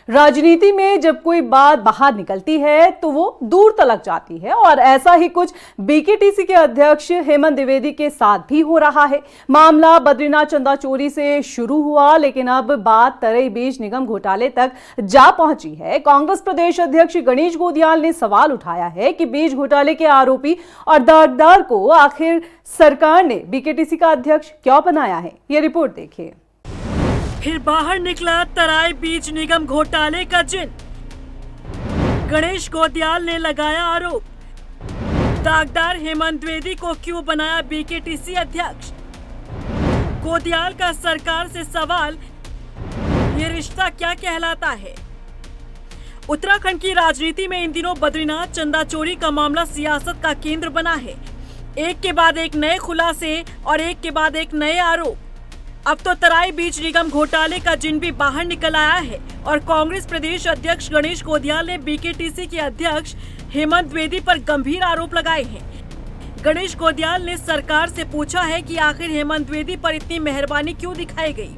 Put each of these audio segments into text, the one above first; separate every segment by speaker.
Speaker 1: राजनीति में जब कोई बात बाहर निकलती है तो वो दूर तलक जाती है और ऐसा ही कुछ बीकेटीसी के अध्यक्ष हेमंत द्विवेदी के साथ भी हो रहा है। मामला बद्रीनाथ चंदा चोरी से शुरू हुआ, लेकिन अब बात तरई बीज निगम घोटाले तक जा पहुंची है। कांग्रेस प्रदेश अध्यक्ष गणेश गोदियाल ने सवाल उठाया है कि बीज घोटाले के आरोपी और दागदार को आखिर सरकार ने बीकेटीसी का अध्यक्ष क्यों बनाया है। ये रिपोर्ट देखिए।
Speaker 2: फिर बाहर निकला तराई बीज निगम घोटाले का जिन। गणेश गोदियाल ने लगाया आरोप, दागदार हेमंत द्विवेदी को क्यों बनाया बीकेटीसी अध्यक्ष। गोदियाल का सरकार से सवाल, ये रिश्ता क्या कहलाता है। उत्तराखंड की राजनीति में इन दिनों बद्रीनाथ चंदा चोरी का मामला सियासत का केंद्र बना है। एक के बाद एक नए खुलासे और एक के बाद एक नए आरोप। अब तो तराई बीज निगम घोटाले का जिन भी बाहर निकल आया है और कांग्रेस प्रदेश अध्यक्ष गणेश गोदियाल ने बीकेटीसी के अध्यक्ष हेमंत द्विवेदी पर गंभीर आरोप लगाए हैं। गणेश गोदियाल ने सरकार से पूछा है कि आखिर हेमंत द्विवेदी पर इतनी मेहरबानी क्यों दिखाई गई।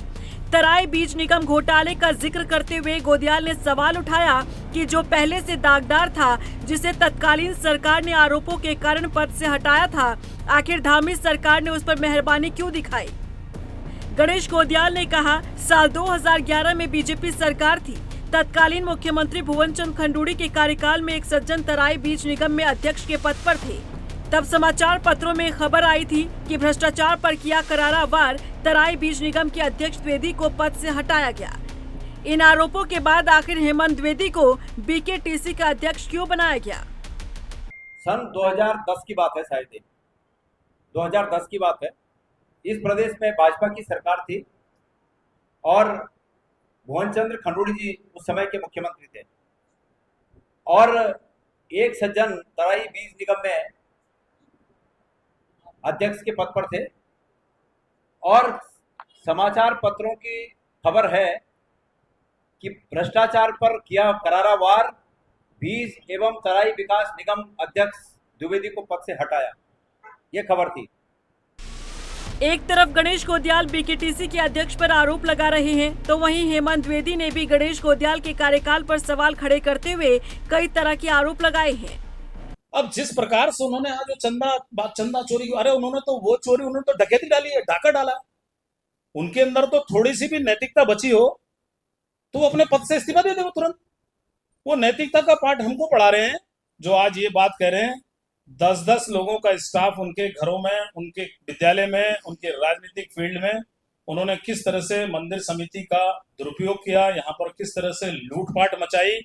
Speaker 2: तराई बीज निगम घोटाले का जिक्र करते हुए गोदियाल ने सवाल उठाया कि जो पहले से दागदार था, जिसे तत्कालीन सरकार ने आरोपों के कारण पद से हटाया था, आखिर धामी सरकार ने उस पर मेहरबानी क्यों दिखाई। गणेश गोदियाल ने कहा, साल 2011 में बीजेपी सरकार थी। तत्कालीन मुख्यमंत्री भुवन चंद खंडूड़ी के कार्यकाल में एक सज्जन तराई बीज निगम में अध्यक्ष के पद पर थे। तब समाचार पत्रों में खबर आई थी कि भ्रष्टाचार पर किया करारा वार, तराई बीज निगम के अध्यक्ष द्विवेदी को पद से हटाया गया। इन आरोपों के बाद आखिर हेमंत द्विवेदी को बीकेटीसी का अध्यक्ष क्यों बनाया गया।
Speaker 3: सन 2010 की बात है, शायद 2010 की बात है। इस प्रदेश में भाजपा की सरकार थी और भुवन चंद्र खंडूड़ी जी उस समय के मुख्यमंत्री थे और एक सज्जन तराई बीज निगम में अध्यक्ष के पद पर थे और समाचार पत्रों की खबर है कि भ्रष्टाचार पर किया करारा वार, बीज एवं तराई विकास निगम अध्यक्ष द्विवेदी को पद से हटाया, ये खबर थी।
Speaker 2: एक तरफ गणेश गोदियाल बीकेटीसी के अध्यक्ष पर आरोप लगा रहे हैं, तो वहीं हेमंत द्विवेदी ने भी गणेश गोदियाल के कार्यकाल पर सवाल खड़े करते हुए कई तरह के आरोप लगाए हैं।
Speaker 4: अब जिस प्रकार से उन्होंने आज चंदा चोरी, अरे उन्होंने तो वो चोरी, उन्होंने तो डकैती डाली है, डाका डाला। उनके अंदर तो थोड़ी सी भी नैतिकता बची हो तो वो अपने पद से इस्तीफा दे दे तुरंत। वो नैतिकता का पाठ हमको पढ़ा रहे हैं जो आज ये बात कह रहे हैं। 10-10 लोगों का स्टाफ उनके घरों में, उनके विद्यालय में, उनके राजनीतिक फील्ड में उन्होंने किस तरह से मंदिर समिति का दुरुपयोग किया, यहाँ पर किस तरह से लूटपाट मचाई,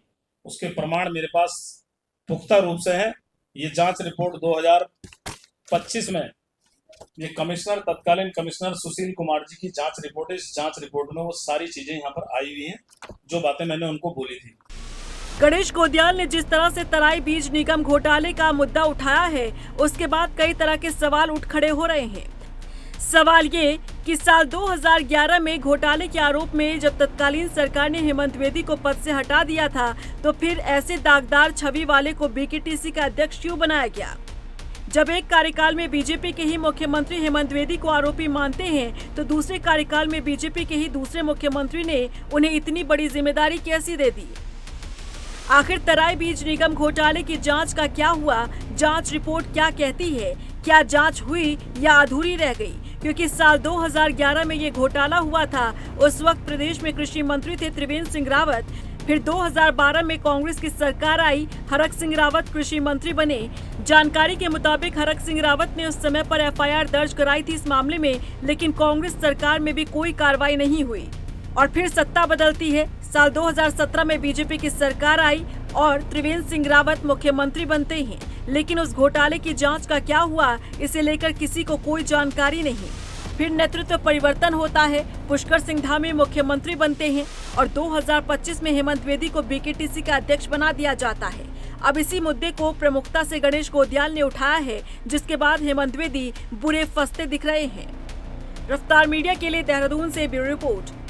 Speaker 4: उसके प्रमाण मेरे पास पुख्ता रूप से हैं। ये जांच रिपोर्ट 2025 में ये तत्कालीन कमिश्नर सुशील कुमार जी की जांच रिपोर्ट है। इस जांच रिपोर्ट में वो सारी चीजें यहाँ पर आई हुई हैं जो बातें मैंने उनको बोली थी।
Speaker 2: गणेश गोदियाल ने जिस तरह से तराई बीज निगम घोटाले का मुद्दा उठाया है, उसके बाद कई तरह के सवाल उठ खड़े हो रहे हैं। सवाल ये कि साल 2011 में घोटाले के आरोप में जब तत्कालीन सरकार ने हेमंत द्विवेदी को पद से हटा दिया था, तो फिर ऐसे दागदार छवि वाले को बीकेटीसी का अध्यक्ष क्यों बनाया गया। जब एक कार्यकाल में बीजेपी के ही मुख्यमंत्री हेमंत द्विवेदी को आरोपी मानते हैं, तो दूसरे कार्यकाल में बीजेपी के ही दूसरे मुख्यमंत्री ने उन्हें इतनी बड़ी जिम्मेदारी कैसी दे दी। आखिर तराई बीज निगम घोटाले की जांच का क्या हुआ, जांच रिपोर्ट क्या कहती है, क्या जांच हुई या अधूरी रह गई। क्योंकि साल 2011 में ये घोटाला हुआ था, उस वक्त प्रदेश में कृषि मंत्री थे त्रिवेंद्र सिंह रावत। फिर 2012 में कांग्रेस की सरकार आई, हरक सिंह रावत कृषि मंत्री बने। जानकारी के मुताबिक हरक सिंह रावत ने उस समय पर एफआईआर दर्ज कराई थी इस मामले में, लेकिन कांग्रेस सरकार में भी कोई कार्रवाई नहीं हुई। और फिर सत्ता बदलती है। साल 2017 में बीजेपी की सरकार आई और त्रिवेंद्र सिंह रावत मुख्यमंत्री बनते हैं, लेकिन उस घोटाले की जांच का क्या हुआ, इसे लेकर किसी को कोई जानकारी नहीं। फिर नेतृत्व परिवर्तन होता है, पुष्कर सिंह धामी मुख्यमंत्री बनते हैं और 2025 में हेमंत द्विवेदी को बीकेटीसी का अध्यक्ष बना दिया जाता है। अब इसी मुद्दे को प्रमुखता से गणेश गोदियाल ने उठाया है, जिसके बाद हेमंत द्विवेदी बुरे फंसते दिख रहे हैं। रफ्तार मीडिया के लिए देहरादून से ब्यूरो रिपोर्ट।